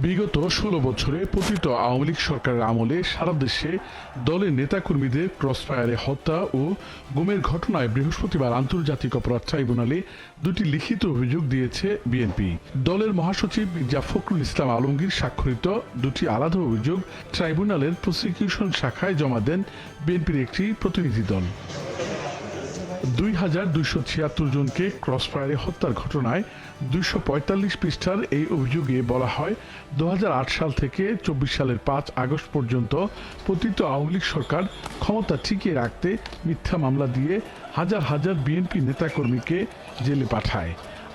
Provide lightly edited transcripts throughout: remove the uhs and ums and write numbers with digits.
বিগত ১৬ বছরে পতিত আওয়ামী লীগ সরকারের আমলে সারা দেশে দলের নেতাকর্মীদের ক্রসফায়ারে হত্যা ও গুমের ঘটনায় বৃহস্পতিবার আন্তর্জাতিক অপরাধ ট্রাইব্যুনালে দুটি লিখিত অভিযোগ দিয়েছে বিএনপি। দলের মহাসচিব মির্জা ফখরুল ইসলাম আলমগীর স্বাক্ষরিত দুটি আলাদা অভিযোগ ট্রাইব্যুনালের প্রসিকিউশন শাখায় জমা দেন বিএনপির একটি প্রতিনিধি দল। ২,২৭৬ জনকে ক্রসফায়ারে হত্যার ঘটনায় ২৪৫ পৃষ্ঠার এই অভিযোগে বলা হয় ২০০৮ সাল থেকে ২৪ সালের ৫ আগস্ট পর্যন্ত পতিত আওয়ামী লীগ সরকার ক্ষমতা টিকিয়ে রাখতে মিথ্যা মামলা দিয়ে হাজার হাজার বিএনপি নেতাকর্মীকে জেলে পাঠায়।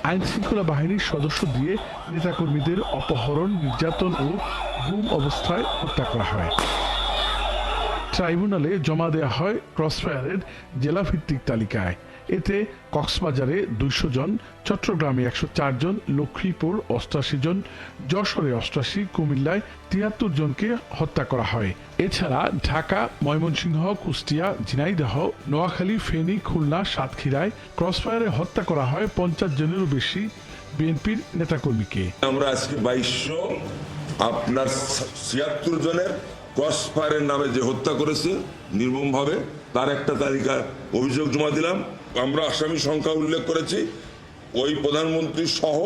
আইন শৃঙ্খলা বাহিনীর সদস্য দিয়ে নেতাকর্মীদের অপহরণ, নির্যাতন ও গুম অবস্থায় হত্যা করা হয়। ট্রাইব্যুনালে জমা দেওয়া হয় ক্রসফায়ারের জেলাভিত্তিক তালিকায়। এতে কক্সবাজারে ২০০ জন, চট্টগ্রামে ১০৪ জন, লক্ষ্মীপুর ৮৮ জন, যশোরে ৮৮, কুমিল্লায় ৭৩ জনকে হত্যা করা হয়। এছাড়া ঢাকা, ময়মনসিংহ, কুষ্টিয়া, ঝিনাইদহ, নোয়াখালী, ফেনী, খুলনা, সাতক্ষীরায় ক্রসফায়ারে হত্যা করা হয় ৫০ জনেরও বেশি বিএনপির নেতাকর্মীকে। আমরা আজকে ২২০০ আপনার ৭৬ জনের ক্রসফায়ারের নামে যে হত্যা করেছে নির্মমভাবে, তার একটা তালিকার অভিযোগ জমা দিলাম। আমরা আসামি সংখ্যা উল্লেখ করেছি, ওই প্রধানমন্ত্রী সহ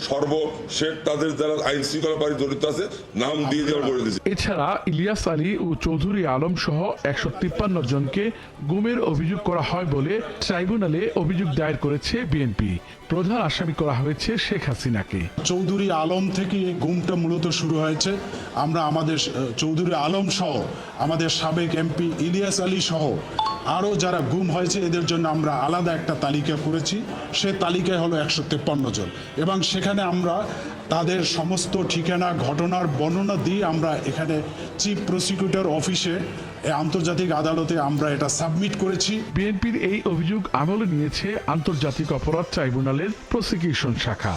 সর্বশেষ তাদের যারা আইন শৃঙ্খলা বাহিনী জড়িত আছে নাম দিয়ে দেওয়া করে দিয়েছে। এছাড়া ইলিয়াস আলী ও চৌধুরী আলম সহ ১৫৩ জনকে গুমের অভিযোগ করা হয় বলে ট্রাইব্যুনালে অভিযোগ দায়ের করেছে বিএনপি। প্রধান আসামি করা হয়েছে শেখ হাসিনাকে। চৌধুরী আলম থেকে গুমটা মূলত শুরু হয়েছে। আমরা আমাদের চৌধুরী আলম সহ আমাদের সাবেক এমপি ইলিয়াস আলী সহ আরও যারা গুম হয়েছে এদের জন্য আমরা আলাদা একটা তালিকা করেছি। সে তালিকায় হলো ১৫৩ জন এবং সেখানে আমরা তাদের সমস্ত ঠিকানা, ঘটনার বর্ণনা দিয়ে আমরা এখানে চিফ প্রসিকিউটর অফিসে আন্তর্জাতিক আদালতে আমরা এটা সাবমিট করেছি। বিএনপির এই অভিযোগ আমলে নিয়েছে আন্তর্জাতিক অপরাধ ট্রাইব্যুনালের প্রসিকিউশন শাখা।